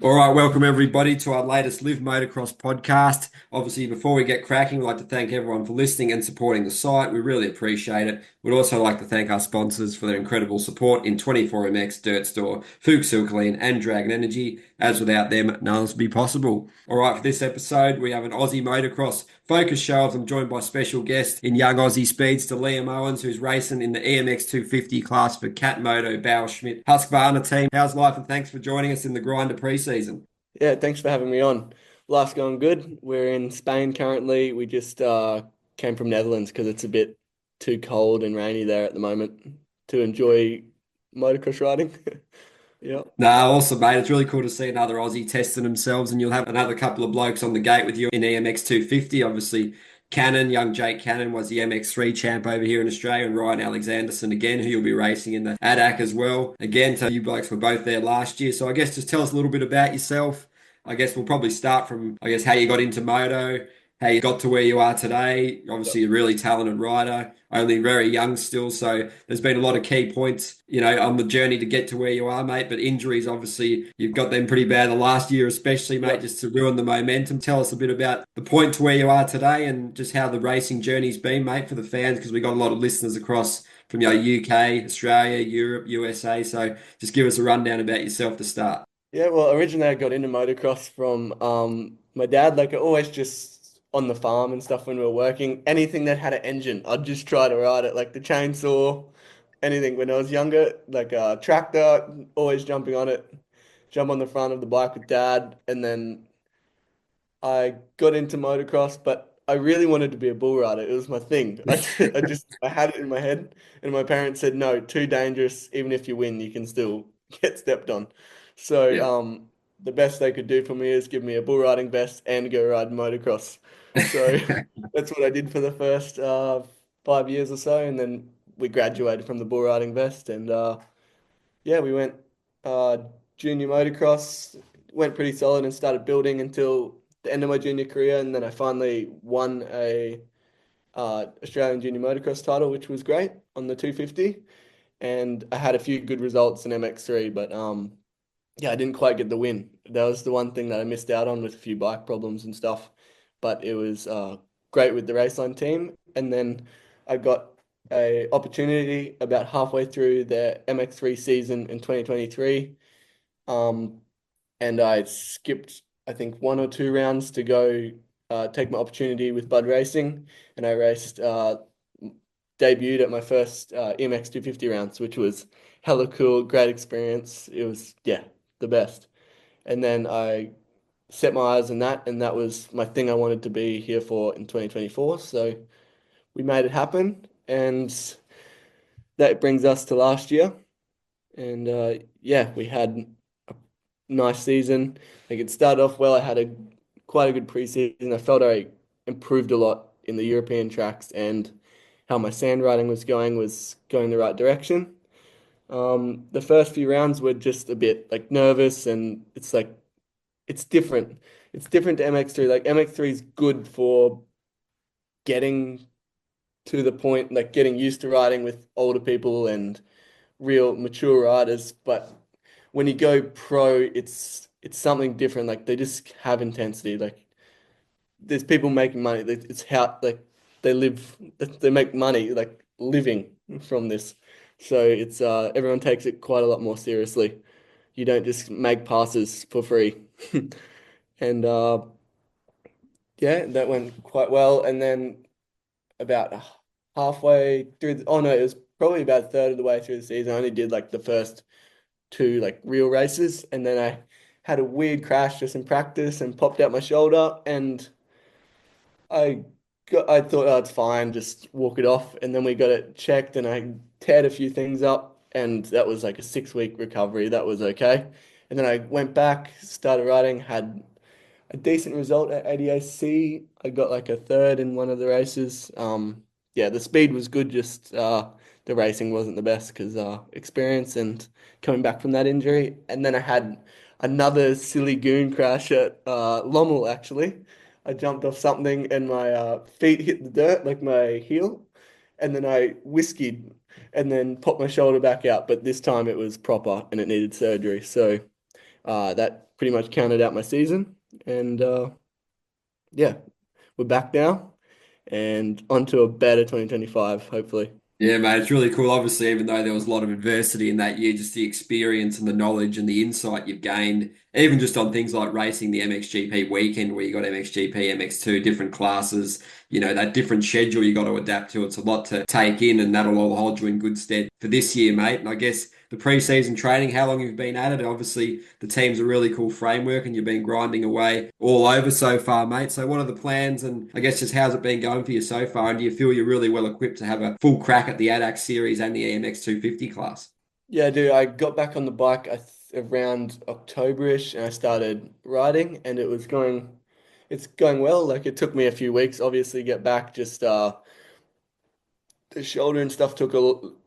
All right, welcome everybody to our latest Live Motocross podcast. Obviously, before we get cracking, we'd like to thank everyone for listening and supporting the site. We really appreciate it. We'd also like to thank our sponsors for their incredible support in 24MX, Dirt Store, Fuchs Silkline, and Dragon Energy, as without them, none of this would be possible. All right, for this episode, we have an Aussie motocross focus show. I'm joined by special guest in Young Aussie Speedster Liam Owens, who's racing in the EMX250 class for Cat Moto Bauerschmidt Husqvarna team. How's life, and thanks for joining us in the grinder preseason. Yeah, thanks for having me on. Life's going good. We're in Spain currently. We just came from Netherlands because it's a bit too cold and rainy there at the moment to enjoy motocross riding. Yeah. Nah, awesome, mate. It's really cool to see another Aussie testing themselves, and you'll have another couple of blokes on the gate with you in EMX 250. Obviously, Cannon, young Jake Cannon, was the MX3 champ over here in Australia, and Ryan Alexanderson again, who you'll be racing in the ADAC as well. Again, so you blokes were both there last year. So I guess just tell us a little bit about yourself. I guess we'll probably start from, how you got into moto, how you got to where you are today. Obviously, a really talented rider, only very young still. So there's been a lot of key points, on the journey to get to where you are, mate. But injuries, obviously, you've got them pretty bad the last year, especially, mate, Yep. just to ruin the momentum. Tell us a bit about the point to where you are today and just how the racing journey's been, mate, for the fans, because we got a lot of listeners across from UK, Australia, Europe, USA. So just give us a rundown about yourself to start. Yeah, well, originally I got into motocross from my dad, like always just on the farm and stuff when we were working. Anything that had an engine, I'd just try to ride it, like the chainsaw, anything. When I was younger, like a tractor, always jumping on it, jump on the front of the bike with dad, and then I got into motocross, but I really wanted to be a bull rider. It was my thing. I had it in my head, and my parents said, no, too dangerous. Even if you win, you can still get stepped on. So, Yeah. the best they could do for me is give me a bull riding vest and go ride motocross. So that's what I did for the first 5 years or so, and then we graduated from the bull riding vest, and yeah, we went uh, junior motocross, went pretty solid and started building until the end of my junior career, and then I finally won a Australian junior motocross title, which was great on the 250, and I had a few good results in MX3, but yeah, I didn't quite get the win. That was the one thing that I missed out on with a few bike problems and stuff, but it was great with the Raceline team, and then I got a opportunity about halfway through the MX3 season in 2023. Um, and I skipped, I think, one or two rounds to go take my opportunity with Bud Racing, and I raced, debuted at my first EMX 250 rounds, which was hella cool, great experience. It was, yeah, the best. And then I set my eyes on that, and that was my thing I wanted to be here for in 2024. So we made it happen, and that brings us to last year. And yeah, we had a nice season. Like it started off well. I had a quite a good preseason. I felt I improved a lot in the European tracks, and how my sand riding was going the right direction. The first few rounds were just a bit like nervous, and it's like it's different. It's different to MX3. Like MX3 is good for getting to the point, like getting used to riding with older people and real mature riders, but when you go pro, it's something different. Like they just have intensity. Like there's people making money. It's how like they live. They make money like living from this. So it's everyone takes it quite a lot more seriously. You don't just make passes for free. And yeah, that went quite well. And then about halfway through oh no, it was probably about a third of the way through the season. I only did like the first two like real races, and then I had a weird crash just in practice and popped out my shoulder, and I thought, oh, it's fine, just walk it off, and then we got it checked, and I teared a few things up, and that was like a 6 week recovery. That was okay, and then I went back, started riding, had a decent result at ADAC. I got like a third in one of the races. Yeah, the speed was good, just the racing wasn't the best because experience and coming back from that injury. And then I had another silly goon crash at Lommel actually. I jumped off something and my feet hit the dirt, like my heel, and then I whiskied and then popped my shoulder back out. But this time it was proper and it needed surgery. So That pretty much counted out my season. And yeah, we're back now and onto a better 2025, hopefully. Yeah, mate, it's really cool. Obviously, even though there was a lot of adversity in that year, just the experience and the knowledge and the insight you've gained, even just on things like racing the MXGP weekend where you got MXGP, MX2, different classes, that different schedule you got to adapt to. It's a lot to take in, and that'll all hold you in good stead for this year, mate. And I guess the pre-season training, how long you've been at it? Obviously, the team's a really cool framework, and you've been grinding away all over so far, mate. So, what are the plans? And I guess just how's it been going for you so far? And do you feel you're really well equipped to have a full crack at the ADAC Series and the EMX250 class? Yeah, dude, I got back on the bike around October-ish and I started riding and it's going well. Like it took me a few weeks, obviously, get back. Just the shoulder and stuff took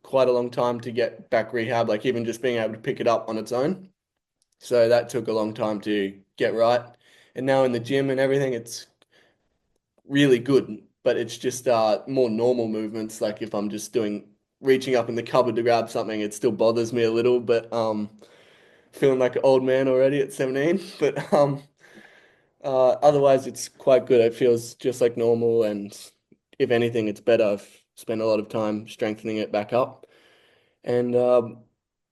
quite a long time to get back rehab, like even just being able to pick it up on its own. So that took a long time to get right. And now in the gym and everything, it's really good, but it's just more normal movements. Like if I'm just doing reaching up in the cupboard to grab something, it still bothers me a little, but feeling like an old man already at 17. But otherwise it's quite good. It feels just like normal, and if anything, it's better. I've spent a lot of time strengthening it back up. And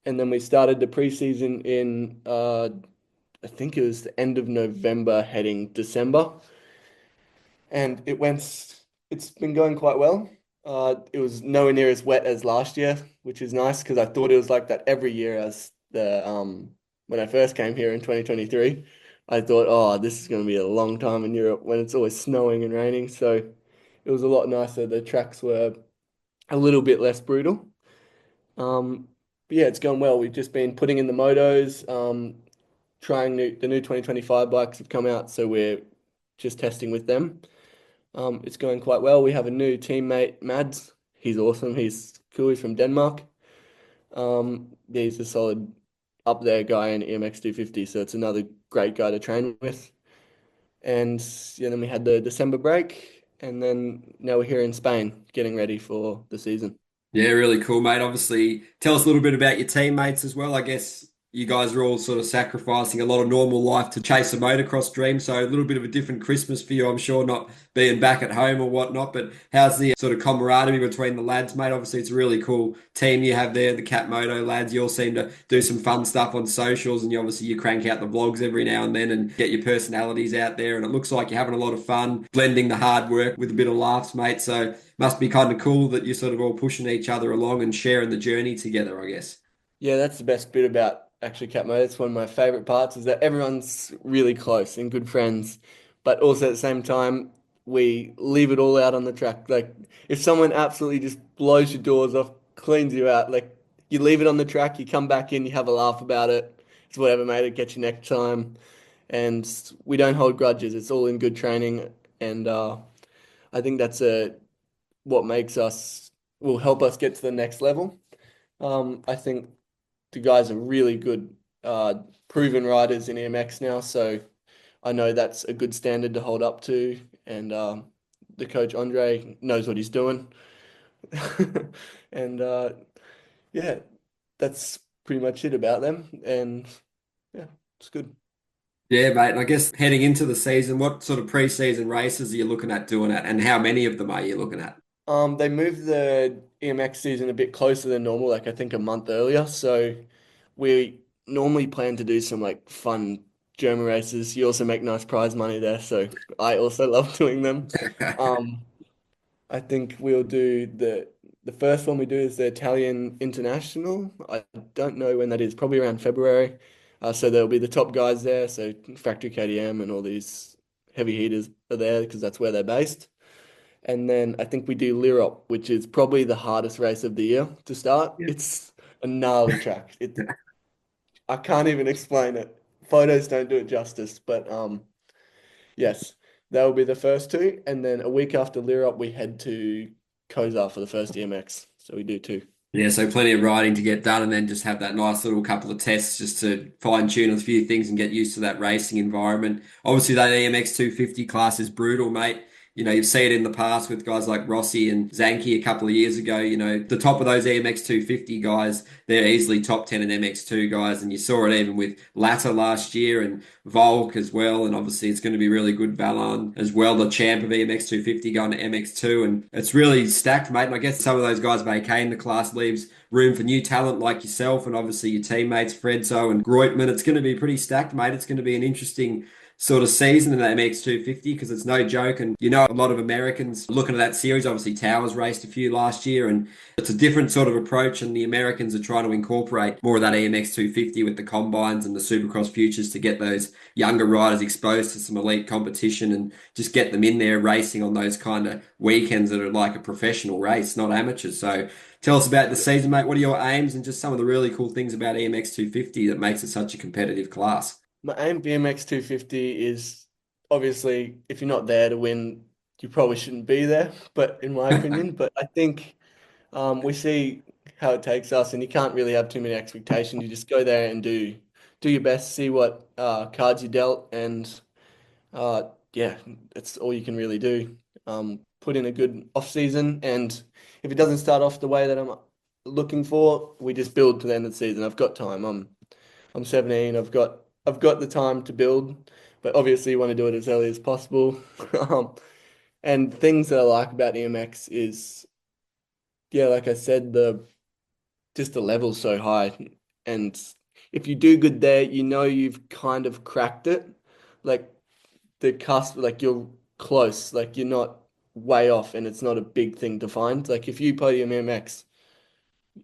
then we started the preseason in I think it was the end of November heading December, and it's been going quite well. It was nowhere near as wet as last year, which is nice because I thought it was like that every year as the when I first came here in 2023. I thought, oh, this is going to be a long time in Europe when it's always snowing and raining. So it was a lot nicer. The tracks were a little bit less brutal. But yeah, it's going well. We've just been putting in the motos, trying the new 2025 bikes have come out, so we're just testing with them. It's going quite well. We have a new teammate, Mads. He's awesome. He's cool. He's from Denmark. Yeah, he's a solid up there guy in EMX250, so it's another great guy to train with. And yeah, then we had the December break, and then now we're here in Spain getting ready for the season. Yeah, really cool, mate. Obviously, tell us a little bit about your teammates as well. I guess you guys are all sort of sacrificing a lot of normal life to chase a motocross dream. So a little bit of a different Christmas for you, I'm sure, not being back at home or whatnot. But how's the sort of camaraderie between the lads, mate? Obviously, it's a really cool team you have there, the Cat Moto lads. You all seem to do some fun stuff on socials, and you crank out the vlogs every now and then and get your personalities out there. And it looks like you're having a lot of fun blending the hard work with a bit of laughs, mate. So must be kind of cool that you're sort of all pushing each other along and sharing the journey together, I guess. Yeah, that's the best bit about actually Cat Moto. It's one of my favorite parts is that everyone's really close and good friends, but also at the same time, we leave it all out on the track. Like if someone absolutely just blows your doors off, cleans you out, like you leave it on the track, you come back in, you have a laugh about it. It's whatever, mate. It gets you next time, and we don't hold grudges. It's all in good training, and I think that's a what makes us will help us get to the next level. I think the guys are really good, proven riders in EMX now, so I know that's a good standard to hold up to. And the coach Andre knows what he's doing, and yeah, that's pretty much it about them. And yeah, it's good. Yeah, mate. And I guess heading into the season, what sort of pre-season races are you looking at doing it, and how many of them are you looking at? They moved the EMX season a bit closer than normal, like I think a month earlier. So we normally plan to do some like fun German races. You also make nice prize money there, so I also love doing them. Um, I think we'll do the first one we do is the Italian International. I don't know when that is, probably around February. So there'll be the top guys there, so Factory KTM and all these heavy heaters are there because that's where they're based. And then I think we do Lirop, which is probably the hardest race of the year to start. Yeah. It's a gnarly track. I can't even explain it. Photos don't do it justice, but yes, that will be the first two. And then a week after Lirop, we head to Kozar for the first EMX. So we do two. Yeah, so plenty of riding to get done, and then just have that nice little couple of tests just to fine tune a few things and get used to that racing environment. Obviously, that EMX 250 class is brutal, mate. You see it in the past with guys like Rossi and Zanke a couple of years ago. The top of those EMX 250 guys, they're easily top 10 in MX2 guys. And you saw it even with Latta last year and Volk as well. And obviously, it's going to be really good Valon as well, the champ of EMX 250 going to MX2. And it's really stacked, mate. And I guess some of those guys vacating the class leaves room for new talent like yourself and obviously your teammates, Fredso and Groitman. It's going to be pretty stacked, mate. It's going to be an interesting sort of season in that MX250 because it's no joke. And a lot of Americans looking at that series. Obviously, Towers raced a few last year, and it's a different sort of approach. And the Americans are trying to incorporate more of that EMX250 with the combines and the Supercross futures to get those younger riders exposed to some elite competition and just get them in there racing on those kind of weekends that are like a professional race, not amateurs. So tell us about the season, mate. What are your aims and just some of the really cool things about EMX 250 that makes it such a competitive class? My aim for EMX 250 is obviously if you're not there to win, you probably shouldn't be there, but in my opinion. But I think we see how it takes us, and you can't really have too many expectations. You just go there and do your best, see what cards you dealt, and yeah, that's all you can really do. Put in a good off season, and if it doesn't start off the way that I'm looking for, we just build to the end of the season. I've got time. I'm 17. I've got the time to build, but obviously you want to do it as early as possible. Um, and things that I like about EMX is, yeah, like I said, the level's so high, and if you do good there, you've kind of cracked it. Like the cusp, like you're close, like you're not way off, and it's not a big thing to find. Like if you podium MX,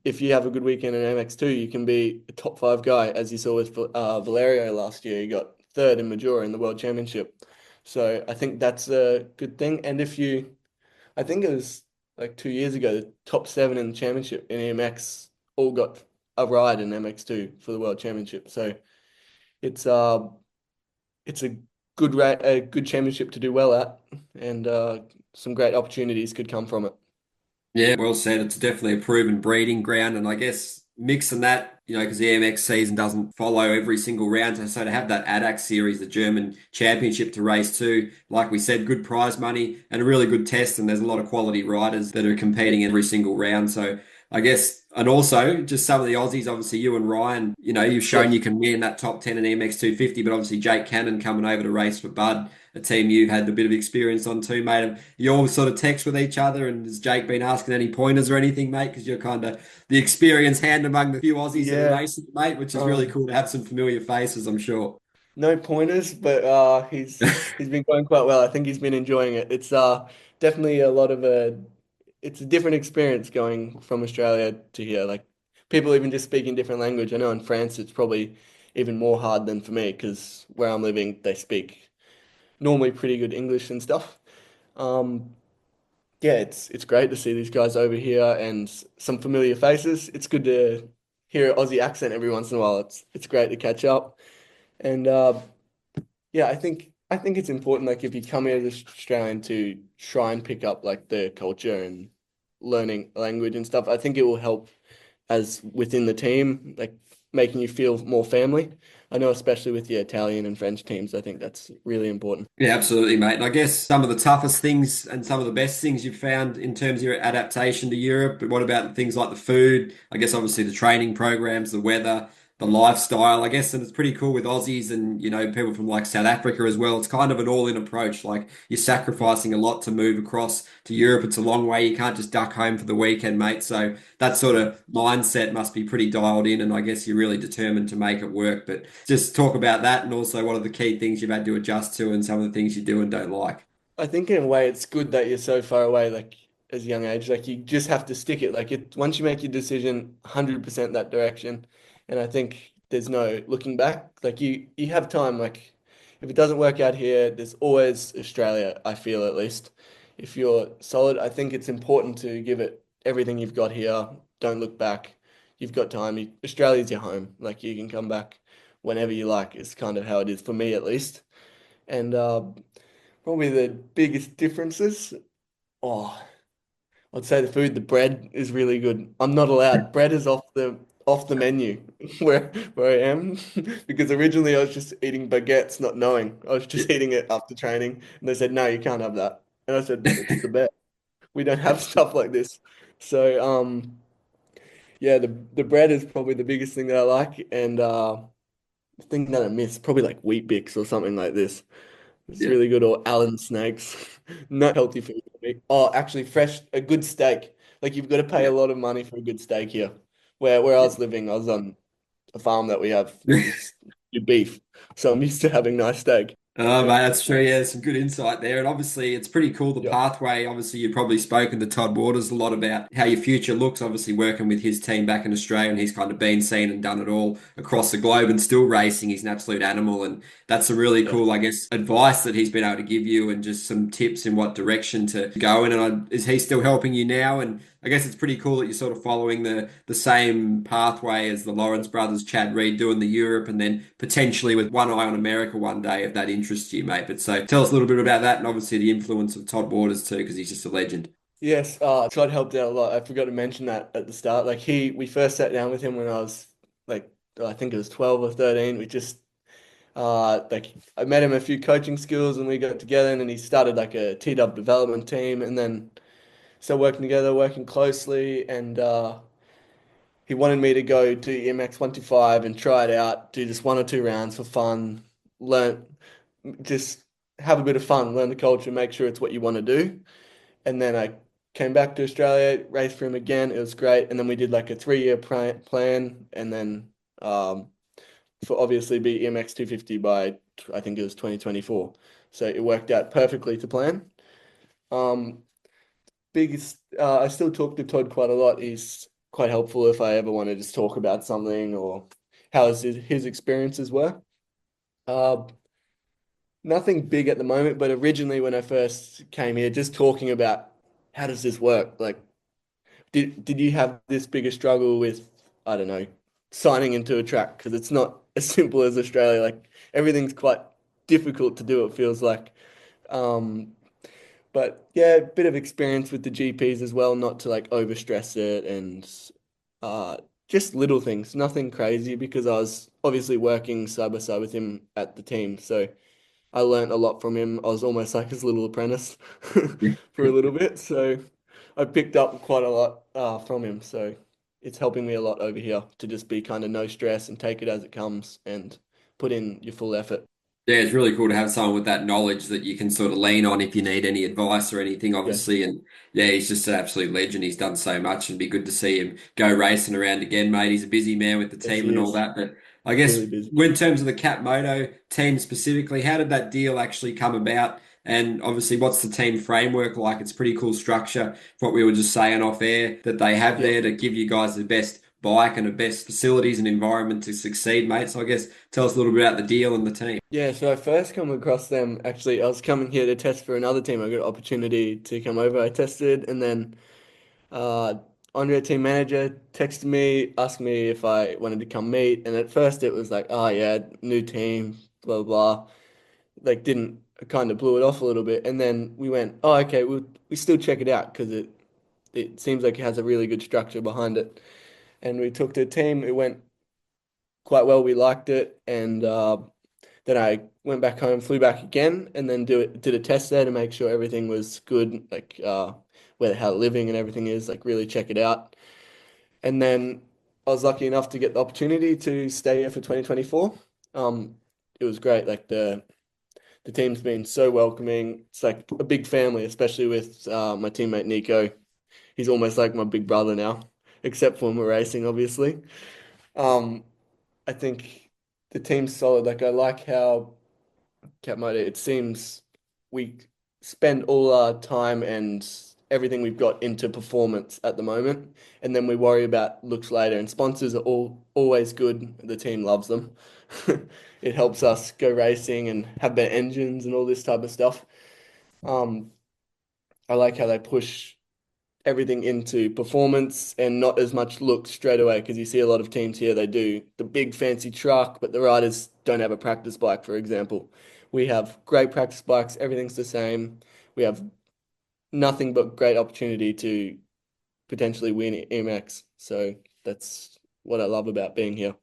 if you have a good weekend in MX2, you can be a top five guy, as you saw with Valerio last year. He got third in Majora in the World Championship. So I think that's a good thing. And I think it was like 2 years ago, the top seven in the championship in EMX all got a ride in MX2 for the World Championship. So it's uh it's a good championship to do well at, and some great opportunities could come from it. Yeah, well said. It's definitely a proven breeding ground, and I guess mixing that, because the EMX season doesn't follow every single round, so to have that ADAC Series, the German Championship to race to, like we said, good prize money and a really good test, and there's a lot of quality riders that are competing every single round. So I guess, and also just some of the Aussies, obviously you and Ryan, you've shown Yes. you can win that top 10 in EMX 250, but obviously Jake Cannon coming over to race for Bud, a team you've had a bit of experience on too, mate. You all sort of text with each other, and has Jake been asking any pointers or anything, mate? Because you're kind of the experienced hand among the few Aussies that are Yeah. racing, mate, which is really Um, cool to have some familiar faces, I'm sure. no pointers, but he's been going quite well. I think he's been enjoying it. It's definitely a lot of a it's a different experience going from Australia to here. Like people even just speaking different language. I know in France it's probably even more hard than for me because where I'm living they speak normally pretty good English and stuff. Um, yeah, it's great to see these guys over here and some familiar faces. It's good to hear an Aussie accent every once in a while. It's great to catch up. And yeah, I think it's important, like if you come here as Australian, to try and pick up like the culture and learning language and stuff. I think it will help as within the team, like making you feel more family. I know especially with the Italian and French teams, I think that's really important. Yeah, absolutely, mate. And I guess some of the toughest things and some of the best things you've found in terms of your adaptation to Europe, but what about things like the food? I guess obviously the training programs, the weather, the lifestyle, I guess, and it's pretty cool with Aussies and people from like South Africa as well. It's kind of an all-in approach. Like you're sacrificing a lot to move across to Europe. It's a long way. You can't just duck home for the weekend, mate. So that sort of mindset must be pretty dialed in, and I guess you're really determined to make it work. But just talk about that, and also what are the key things you've had to adjust to, and some of the things you do and don't like. I think in a way it's good that you're so far away, like as a young age. Like you just have to stick it. Like it once you make your decision, 100% that direction. And I think there's no looking back. Like you have time. Like if it doesn't work out here, there's always Australia, I feel at least. If you're solid, I think it's important to give it everything you've got here. Don't look back. You've got time. Australia's your home. Like you can come back whenever you like. It's kind of how it is for me at least. And probably the biggest differences. Oh, I'd say the food. The bread is really good. I'm not allowed. Bread is off the menu where I am because originally I was just eating baguettes, not knowing. I was just eating it after training, and they said no, you can't have that. And I said, it's the best. We don't have stuff like this. So yeah, the bread is probably the biggest thing that I like, and the thing that I miss probably like Wheat Bix or something like this. It's Yeah. really good, or Allen snakes. Not healthy food for me. Oh, actually, a good steak. Like you've got to pay a lot of money for a good steak here. Where I was living, I was on a farm that we have. We Yeah. just do beef, so I'm used to having nice steak. Oh, mate, that's true. Yeah, there's some good insight there. And obviously, it's pretty cool the Yeah, pathway. Obviously, you've probably spoken to Todd Waters a lot about how your future looks, obviously, working with his team back in Australia. And he's kind of been seen and done it all across the globe and still racing. He's an absolute animal. And that's a really yeah. cool, I guess, advice that he's been able to give you and just some tips in what direction to go in. And is he still helping you now? And I guess it's pretty cool that you're sort of following the same pathway as the Lawrence brothers, Chad Reed doing the Europe, and then potentially with one eye on America one day if that interests you, mate. But so tell us a little bit about that and obviously the influence of Todd Waters too, because he's just a legend. Yes, Todd helped out a lot. I forgot to mention that at the start. Like we first sat down with him when I was like, I think it was 12 or 13. We just like I met him a few coaching skills and we got together and then he started like a T-Dub development team and then started working together, working closely and he wanted me to go do EMX125 and try it out, do just 1 or 2 rounds for fun, learn, just have a bit of fun, learn the culture, make sure it's what you want to do. And then I came back to Australia, raced for him again. It was great. And then we did like a 3-year plan and then for obviously be EMX250 by I think it was 2024. So it worked out perfectly to plan. Um, biggest I still talk to Todd quite a lot. He's quite helpful if I ever want to just talk about something or how his experiences were. Uh, nothing big at the moment, but originally when I first came here, just talking about how does this work? Like, did you have this bigger struggle with, I don't know, signing into a track? Because it's not as simple as Australia. Like everything's quite difficult to do, it feels like. Um, but yeah, a bit of experience with the GPs as well, not to like overstress it and uh, just little things, nothing crazy because I was obviously working side by side with him at the team. So I learned a lot from him. I was almost like his little apprentice for a little bit. So I picked up quite a lot from him. So it's helping me a lot over here to just be kind of no stress and take it as it comes and put in your full effort. Yeah, it's really cool to have someone with that knowledge that you can sort of lean on if you need any advice or anything, Yes, obviously. And yeah, he's just an absolute legend. He's done so much and be good to see him go racing around again, mate. He's a busy man with the yes, team he and all is that. But I guess really busy. in terms of the Cat Moto team specifically, how did that deal actually come about? And obviously, what's the team framework like? It's pretty cool structure. What we were just saying off air that they have Yeah. there to give you guys the best bike and the best facilities and environment to succeed, mate. So I guess tell us a little bit about the deal and the team. Yeah, so I first come across them. Actually, I was coming here to test for another team. I got an opportunity to come over. I tested, and then uh, Andre, team manager, texted me, asked me if I wanted to come meet. And at first, it was like, oh yeah, new team, blah blah. Blah. Like, didn't kind of blew it off a little bit. And then we went, oh okay, we still check it out because it seems like it has a really good structure behind it. And we took the team. It went quite well. We liked it, and then I went back home, flew back again, and then did a test there to make sure everything was good, like where how living and everything is, like really check it out. And then I was lucky enough to get the opportunity to stay here for 2024. It was great. Like the team's been so welcoming. It's like a big family, especially with my teammate Nico. He's almost like my big brother now, except for when we're racing, obviously. Um, I think the team's solid. Like I like how Cat Moto, it seems we spend all our time and everything we've got into performance at the moment, and then we worry about looks later. And sponsors are always good. The team loves them. It helps us go racing and have better engines and all this type of stuff. Um, I like how they push everything into performance and not as much look straight away because you see a lot of teams here, they do the big fancy truck, but the riders don't have a practice bike, for example. We have great practice bikes, everything's the same. We have nothing but great opportunity to potentially win EMX. So that's what I love about being here.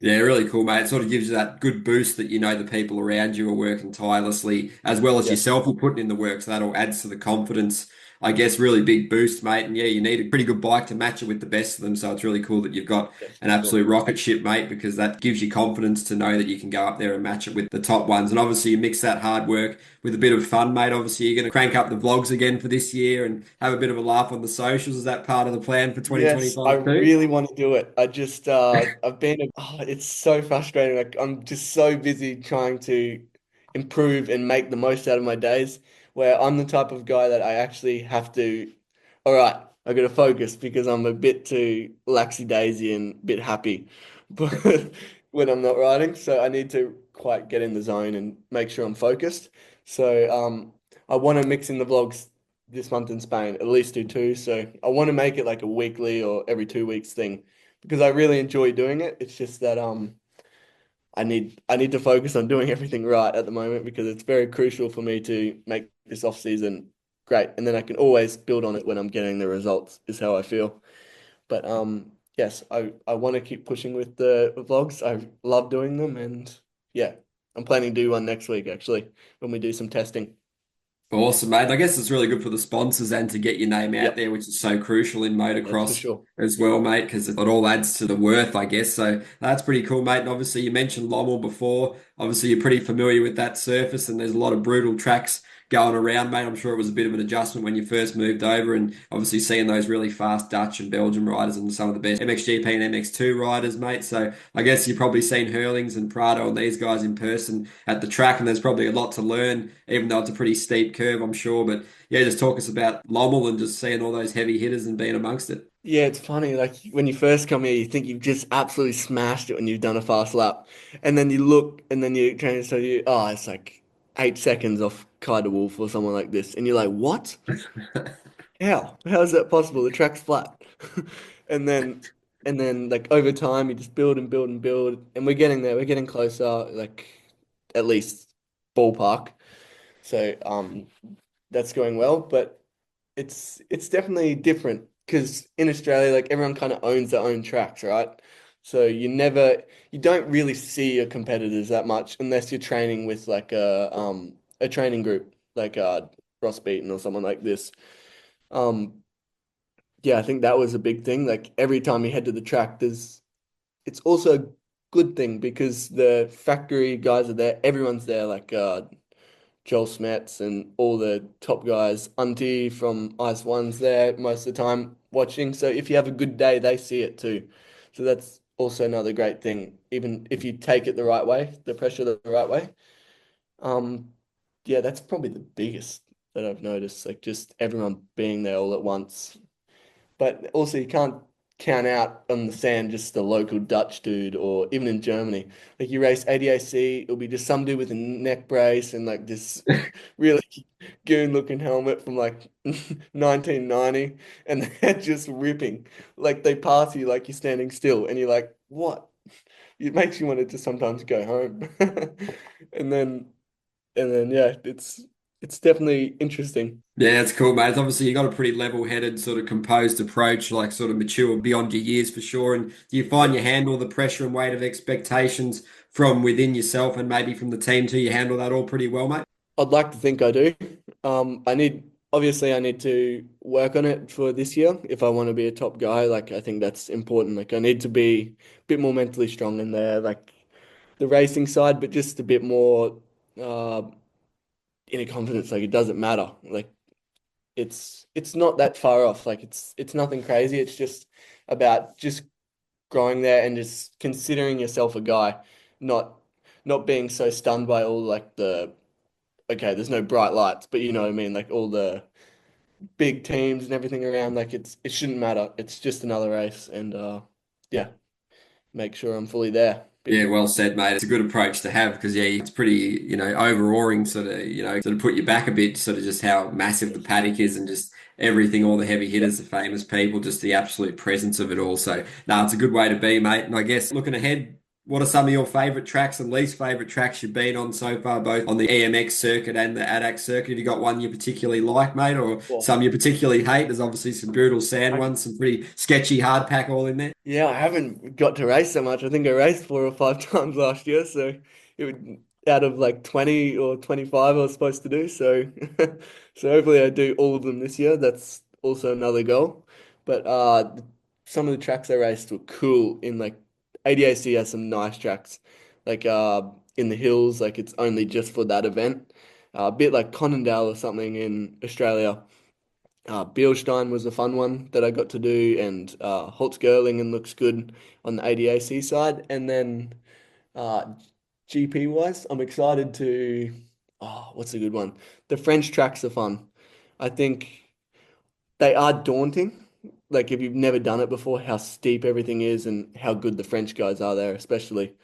Yeah, really cool, mate. It sort of gives you that good boost that you know the people around you are working tirelessly, as well as Yeah, yourself are putting in the work. So that all adds to the confidence. I guess really big boost, mate. And yeah, you need a pretty good bike to match it with the best of them. So it's really cool that you've got yes, an for sure. absolute rocket ship, mate, because that gives you confidence to know that you can go up there and match it with the top ones. And obviously, you mix that hard work with a bit of fun, mate. Obviously, you're going to crank up the vlogs again for this year and have a bit of a laugh on the socials. Is that part of the plan for Yes, I 2025 too? really want to do it. I just I've been it's so frustrating. Like I'm just so busy trying to improve and make the most out of my days where I'm the type of guy that I actually have to, all right, I got to focus because I'm a bit too laxy-daisy and a bit happy but when I'm not riding. So I need to quite get in the zone and make sure I'm focused. So I want to mix in the vlogs this month in Spain, at least do two. So I want to make it like a weekly or every 2 weeks thing because I really enjoy doing it. It's just that I need to focus on doing everything right at the moment because it's very crucial for me to make this off season great. And then I can always build on it when I'm getting the results, is how I feel. But yes, I want to keep pushing with the vlogs. I love doing them and yeah, I'm planning to do one next week actually when we do some testing. Awesome, mate. I guess it's really good for the sponsors and to get your name out Yep, there, which is so crucial in that's for motocross sure. as well, mate, because it all adds to the worth, I guess. So that's pretty cool, mate. And obviously, you mentioned Lommel before. Obviously, you're pretty familiar with that surface, and there's a lot of brutal tracks going around, mate. I'm sure it was a bit of an adjustment when you first moved over, and obviously seeing those really fast Dutch and Belgian riders and some of the best MXGP and MX2 riders, mate. So I guess you've probably seen Hurlings and Prado and these guys in person at the track, and there's probably a lot to learn, even though it's a pretty steep curve, I'm sure. But yeah, just talk us about Lommel and just seeing all those heavy hitters and being amongst it. Yeah, it's funny. Like when you first come here, you think you've just absolutely smashed it when you've done a fast lap, and then you look, and then you train so you, oh, it's like 8 seconds off Kaiser Wolf or someone like this, and you're like, what? How? How is that possible? The track's flat. And then like over time you just build and build and build and we're getting there. We're getting closer, like at least ballpark. So that's going well, but it's definitely different because in Australia like everyone kind of owns their own tracks, right? So you don't really see your competitors that much unless you're training with like a training group like Ross Beaton or someone like this. Um yeah, I think that was a big thing. Like every time you head to the track, it's also a good thing because the factory guys are there. Everyone's there, like Joel Smets and all the top guys. Unti from Ice One's there most of the time watching. So if you have a good day, they see it too. So that's also another great thing. Even if you take it the right way, the pressure the right way. Um, yeah, that's probably the biggest that I've noticed. Like just everyone being there all at once, but also you can't count out on the sand just the local Dutch dude or even in Germany. Like you race ADAC, it'll be just some dude with a neck brace and like this really goon looking helmet from like 1990 and they're just ripping. Like they pass you like you're standing still and you're like, what? It makes you want to just sometimes go home. And then yeah, it's definitely interesting. Yeah, it's cool, mate. It's obviously you got a pretty level-headed, sort of composed approach, like sort of mature beyond your years for sure. And do you find you handle the pressure and weight of expectations from within yourself and maybe from the team too? You handle that all pretty well, mate? I'd like to think I do. I need to work on it for this year if I want to be a top guy. Like, I think that's important. Like, I need to be a bit more mentally strong in there, like the racing side, but just a bit more uh, inner confidence. Like, it doesn't matter. Like, it's not that far off. Like, it's nothing crazy. It's just about just growing there and just considering yourself a guy, not not being so stunned by all like the okay, there's no bright lights, but you know what I mean, like all the big teams and everything around, like it shouldn't matter. It's just another race and yeah, make sure I'm fully there. Yeah, Bit well said, mate. It's a good approach to have because yeah, it's pretty, overawing, sort of put you back a bit, sort of just how massive the yes. paddock is and just everything, all the heavy hitters, the famous people, just the absolute presence of it all. So, no, it's a good way to be, mate. And I guess looking ahead. what are some of your favorite tracks and least favorite tracks you've been on so far, both on the EMX circuit and the ADAC circuit? Have you got one you particularly like, mate, or Well, some you particularly hate? There's obviously some brutal sand I, ones, some pretty sketchy hard pack all in there. yeah, I haven't got to race so much. I think I raced 4 or 5 times last year, so it would out of like 20 or 25 I was supposed to do. So so hopefully I do all of them this year. That's also another goal. But some of the tracks I raced were cool in like ADAC has some nice tracks. Like in the hills, like it's only just for that event. A bit like Conondale or something in Australia. Beilstein was a fun one that I got to do, and Holtzgerlingen looks good on the ADAC side. And then GP wise, I'm excited to. Oh, what's a good one? The French tracks are fun. I think they are daunting. Like if you've never done it before, how steep everything is and how good the French guys are there, especially.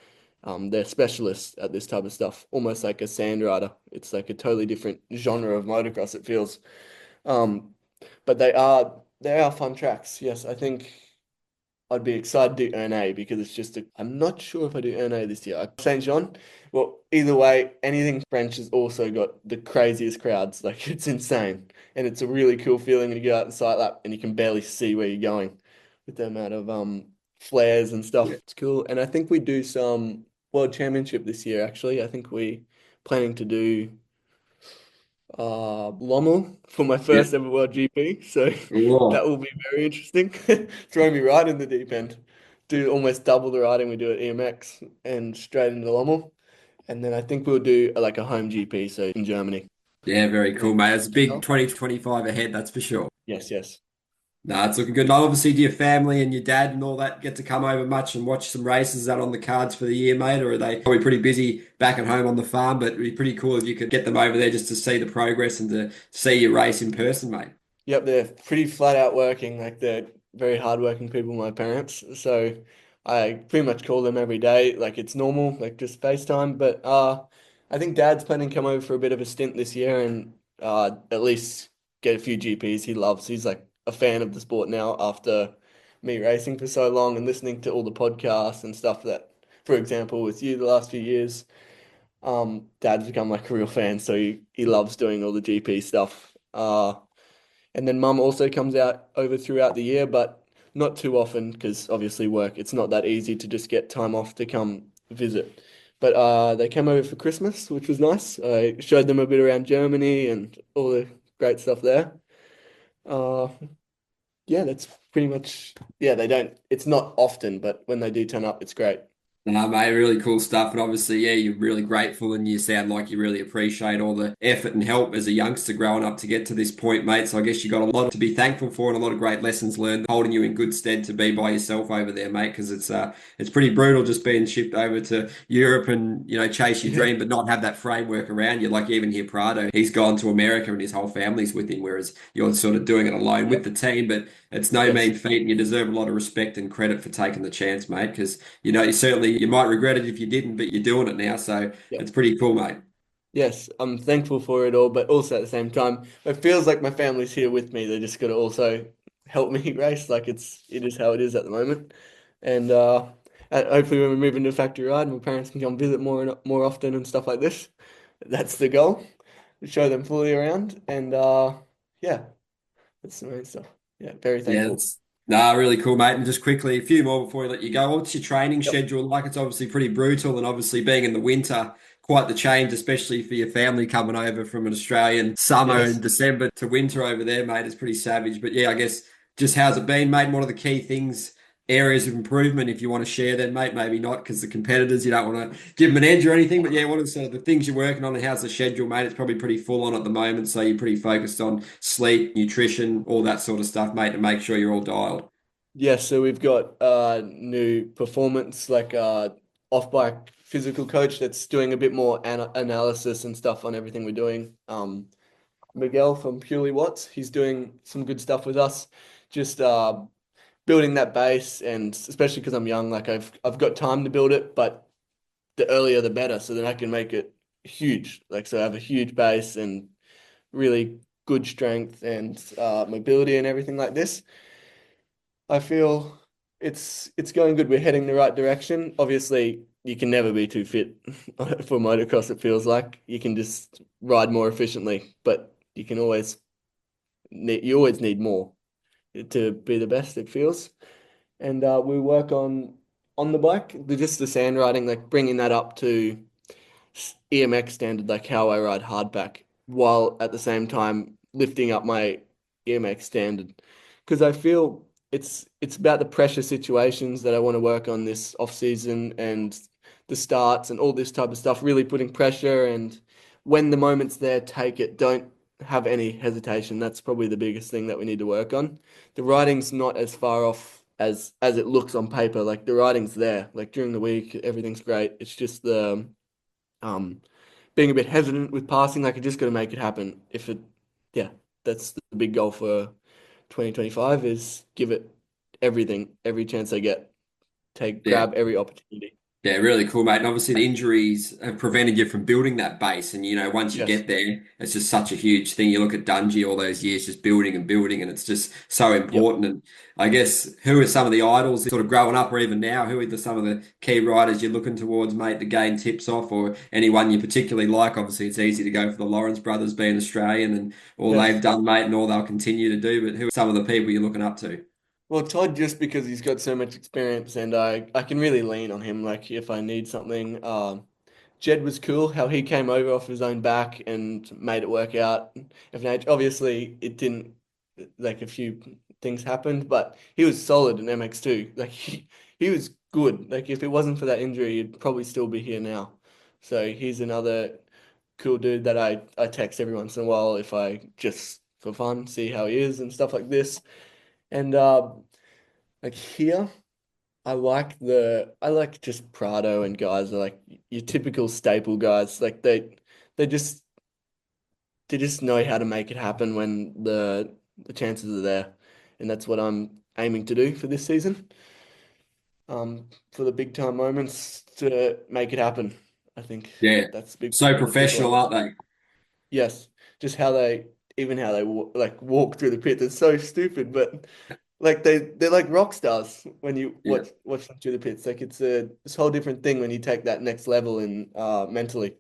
They're specialists at this type of stuff, almost like a sand rider. It's like a totally different genre of motocross, it feels. Um, but they are fun tracks. Yes, I think I'd be excited to do earn A because it's just a. I'm not sure if I do earn A this year. St. John. Well, either way, anything French has also got the craziest crowds. Like it's insane, and it's a really cool feeling when you get out the sight lap and you can barely see where you're going with the amount of flares and stuff. Yeah. It's cool, and I think we do some World Championship this year. Actually, I think we planning to do Lommel for my Yeah. first ever World GP. So that Oh. will be very interesting. Throw me right in the deep end. Do almost double the riding we do at EMX and straight into Lommel. And then I think we'll do like a home GP, so in Germany. Yeah, very And then, cool, mate. It's a big 2025 ahead, that's for sure. yes, yes. No, it's looking good. And obviously, do your family and your dad and all that get to come over much and watch some races? Is that on the cards for the year, mate? Or are they probably pretty busy back at home on the farm? But it'd be pretty cool if you could get them over there just to see the progress and to see you race in person, mate. Yep, they're pretty flat out working. Like they're very hardworking people, my parents. So I pretty much call them every day. Like it's normal, like just FaceTime. But I think Dad's planning to come over for a bit of a stint this year and at least get a few GPs he loves. He's like a fan of the sport now after me racing for so long and listening to all the podcasts and stuff that, for example, with you the last few years. Dad's become like a real fan, so he loves doing all the GP stuff. And then mum also comes out over throughout the year, but not too often because obviously work. It's not that easy to just get time off to come visit. But they came over for Christmas, which was nice. I showed them a bit around Germany and all the great stuff there. Uh, yeah, that's pretty much, yeah, they don't, it's not often, but when they do turn up, it's great. No, mate, really cool stuff. And obviously, yeah, you're really grateful and you sound like you really appreciate all the effort and help as a youngster growing up to get to this point, mate. So I guess you got a lot to be thankful for and a lot of great lessons learned, holding you in good stead to be by yourself over there, mate, because it's pretty brutal just being shipped over to Europe and, chase your Yeah. dream, but not have that framework around you. Like even here, Prado, he's gone to America and his whole family's with him, whereas you're sort of doing it alone with Yep. the team. But it's no Yes. mean feat, and you deserve a lot of respect and credit for taking the chance, mate, because you certainly you might regret it if you didn't, but you're doing it now, so Yep. it's pretty cool, mate. Yes, I'm thankful for it all, but also at the same time, it feels like my family's here with me. They're just gonna also help me race. Like it is how it is at the moment. And hopefully when we move into factory ride, my parents can come visit more often and stuff like this. That's the goal. Show them fully around and yeah, that's the main stuff. Yeah, very Yeah, thankful. that's really cool, mate. And just quickly, a few more before we let you go. What's your training Yep. schedule like? It's obviously pretty brutal, and obviously being in the winter, quite the change, especially for your family coming over from an Australian summer in Yes. December to winter over there, mate. It's pretty savage. But yeah, I guess just how's it been, mate? And what are the key things, areas of improvement, if you want to share them, mate? Maybe not because the competitors, you don't want to give them an edge or anything. But yeah, what are sort of the things you're working on and how's the schedule, mate? It's probably pretty full on at the moment, so you're pretty focused on sleep, nutrition, all that sort of stuff, mate, to make sure you're all dialed. Yes, so we've got new performance like off bike physical coach that's doing a bit more analysis and stuff on everything we're doing. Miguel from Purely Watts, he's doing some good stuff with us, just building that base, and especially because I'm young, like I've got time to build it, but the earlier the better, so then I can make it huge. Like so, I have a huge base and really good strength and mobility and everything like this. I feel. It's going good. We're heading the right direction. Obviously, you can never be too fit for motocross, it feels like. You can just ride more efficiently, but you always need more to be the best, it feels. And we work on the bike, just the sand riding, like bringing that up to EMX standard, like how I ride hardback, while at the same time lifting up my EMX standard. Because I feel it's about the pressure situations that I want to work on this off season and the starts and all this type of stuff, really putting pressure and when the moment's there, take it. Don't have any hesitation. That's probably the biggest thing that we need to work on. The riding's not as far off as it looks on paper. Like the riding's there. Like during the week, everything's great. It's just the um, being a bit hesitant with passing, like I just got to make it happen. Yeah, that's the big goal for 2025 is give it everything, every chance I get, Yeah. grab every opportunity. Yeah, really cool, mate. And obviously, the injuries have prevented you from building that base. And, once you Yes. get there, it's just such a huge thing. You look at Dungey all those years just building and building, and it's just so Yep. important. And I guess who are some of the idols sort of growing up or even now? Who are some of the key riders you're looking towards, mate, to gain tips off or anyone you particularly like? Obviously, it's easy to go for the Lawrence brothers being Australian and all they've Yes. done, mate, and all they'll continue to do. But who are some of the people you're looking up to? Well, Todd, just because he's got so much experience and I can really lean on him, like if I need something. Jed was cool how he came over off his own back and made it work out. Obviously, it didn't, like a few things happened, but he was solid in MX2. Like he was good. Like if it wasn't for that injury, he'd probably still be here now. So he's another cool dude that I text every once in a while if I just for fun see how he is and stuff like this. And like here. I like just Prado and guys are like your typical staple guys. Like they just they just know how to make it happen when the chances are there. And that's what I'm aiming to do for this season. For the big time moments to make it happen. I think Yeah. that's a big So thing people professional, aren't they? yes, just how they even how they like walk through the pit. It's so stupid, but like they're like rock stars when you Yeah. watch them through the pits. Like it's a whole different thing when you take that next level in mentally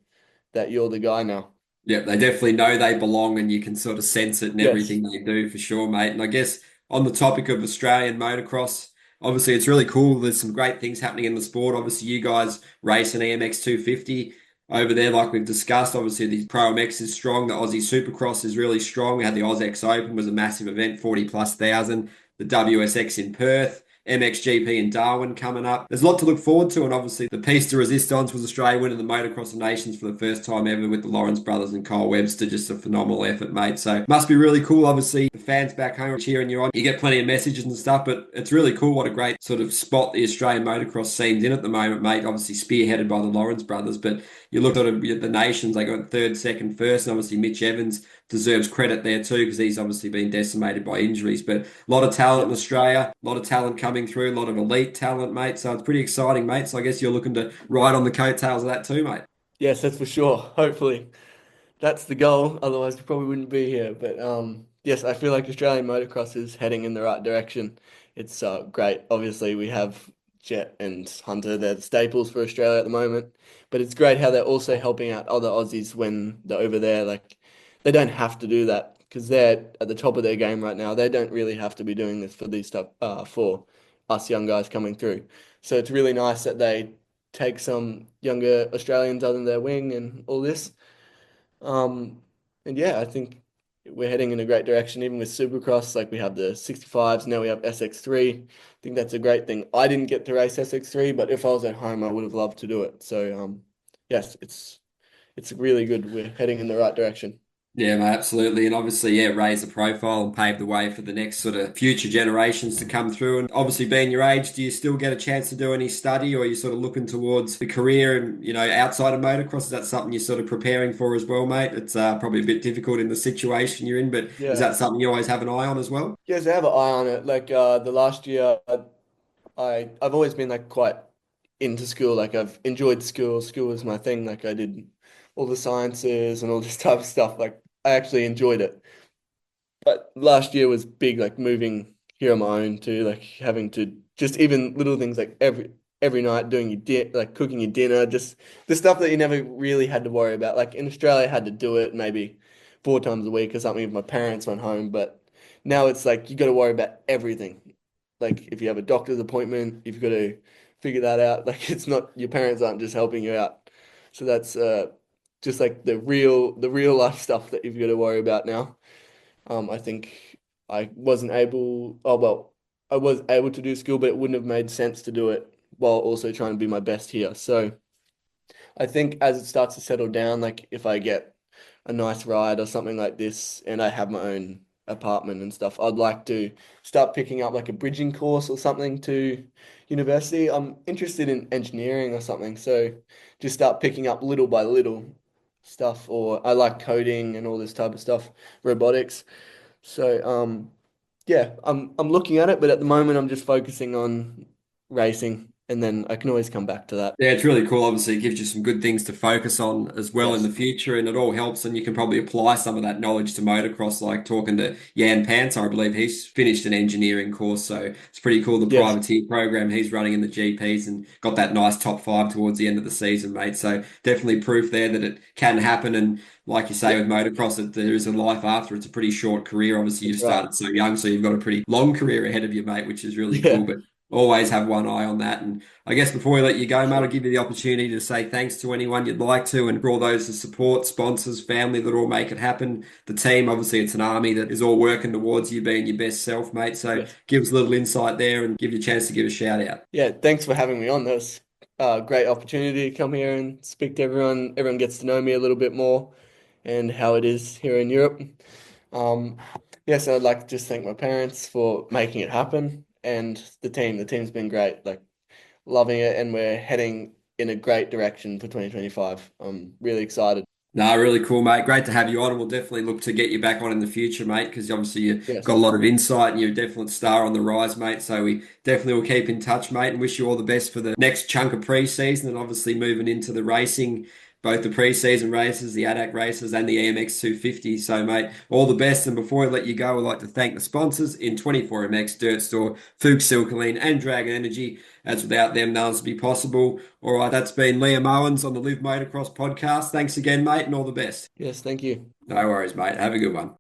that you're the guy now. Yeah, they definitely know they belong and you can sort of sense it in Yes. everything they do for sure, mate. And I guess on the topic of Australian motocross, obviously it's really cool. There's some great things happening in the sport. Obviously, you guys race an EMX 250 over there, like we've discussed. Obviously, the Pro MX is strong. The Aussie Supercross is really strong. We had the AusX Open was a massive event, 40 plus thousand. The WSX in Perth. MXGP in Darwin coming up. There's a lot to look forward to, and obviously the Piece de Resistance was Australia winning the Motocross of Nations for the first time ever with the Lawrence brothers and Kyle Webster. Just a phenomenal effort, mate. So must be really cool. Obviously, the fans back home are cheering you on. You get plenty of messages and stuff, but it's really cool. What a great sort of spot the Australian motocross scene's in at the moment, mate. Obviously spearheaded by the Lawrence brothers, but you look at the nations, they got third, second, first, and obviously Mitch Evans deserves credit there too because he's obviously been decimated by injuries. But a lot of talent in Yep. Australia, a lot of talent coming through, a lot of elite talent, mate. So it's pretty exciting, mate. So I guess you're looking to ride on the coattails of that too, mate. Yes, that's for sure. Hopefully. That's the goal. Otherwise, we probably wouldn't be here. But yes, I feel like Australian motocross is heading in the right direction. It's great. Obviously, we have Jet and Hunter. They're the staples for Australia at the moment. But it's great how they're also helping out other Aussies when they're over there. Like they don't have to do that because they're at the top of their game right now. They don't really have to be doing this for these stuff for us young guys coming through. So it's really nice that they take some younger Australians under their wing and all this. Um, and yeah, I think we're heading in a great direction, even with Supercross. Like we have the 65s, now we have SX3. I think that's a great thing. I didn't get to race SX3, but if I was at home, I would have loved to do it. So yes, it's really good. We're heading in the right direction. Yeah, mate, absolutely. And obviously, yeah, raise the profile and pave the way for the next sort of future generations to come through. And obviously, being your age, do you still get a chance to do any study or are you sort of looking towards the career and, outside of motocross? Is that something you're sort of preparing for as well, mate? It's probably a bit difficult in the situation you're in, but is Yeah. that something you always have an eye on as well? Yes, I have an eye on it. Like the last year, I've always been like quite into school. Like I've enjoyed school. School was my thing. Like I did all the sciences and all this type of stuff. Like I actually enjoyed it. But last year was big, like moving. here on my own too, like having to just even little things like every night doing your like cooking your dinner, just the stuff that you never really had to worry about. Like in Australia, I had to do it maybe 4 times a week or something if my parents went home, but now it's like you got to worry about everything. Like if you have a doctor's appointment, you've got to figure that out. Like it's not your parents aren't just helping you out. So that's just like the real life stuff that you've got to worry about now. I think I wasn't able, oh well, I was able to do school, but it wouldn't have made sense to do it while also trying to be my best here. So I think as it starts to settle down, like if I get a nice ride or something like this and I have my own apartment and stuff, I'd like to start picking up like a bridging course or something to university. I'm interested in engineering or something, so just start picking up little by little stuff, or I like coding and all this type of stuff, robotics. So yeah, I'm looking at it, but at the moment I'm just focusing on racing, and then I can always come back to that. Yeah, it's really cool. Obviously, it gives you some good things to focus on as well in the Yes. future, and it all helps. And you can probably apply some of that knowledge to motocross, like talking to Jan Panther. I believe he's finished an engineering course, so it's pretty cool. The Yes. privateer program he's running in the GPs and got that nice top five towards the end of the season, mate. So definitely proof there that it can happen. And like you say Yeah, with motocross, that there is a life after. It's a pretty short career. Obviously, you've that's right. started so young, so you've got a pretty long career ahead of you, mate, which is really cool. Yeah, But always have one eye on that. And I guess before we let you go, mate, I'll sure. give you the opportunity to say thanks to anyone you'd like to and for all those that support, sponsors, family that all make it happen. The team, obviously, it's an army that is all working towards you being your best self, mate. So Yes. give us a little insight there and give you a chance to give a shout out. Yeah, thanks for having me on. That was a great opportunity to come here and speak to everyone. Everyone gets to know me a little bit more and how it is here in Europe. Um, yes, I'd like to just thank my parents for making it happen and the team. The team's been great, like loving it, and we're heading in a great direction for 2025. I'm really excited. No, really cool, mate. Great to have you on, and we'll definitely look to get you back on in the future, mate, because obviously you've got a Yes. lot of insight and you're a definite star on the rise, mate. So we definitely will keep in touch, mate, and wish you all the best for the next chunk of pre-season and obviously moving into the racing, both the pre-season races, the ADAC races, and the EMX250. So, mate, all the best. And before I let you go, I'd like to thank the sponsors in 24MX, Dirt Store, Fuchs Silkaline, and Dragon Energy, as without them, none would be possible. All right, that's been Liam Owens on the Live Motocross podcast. Thanks again, mate, and all the best. Yes, thank you. No worries, mate. Have a good one.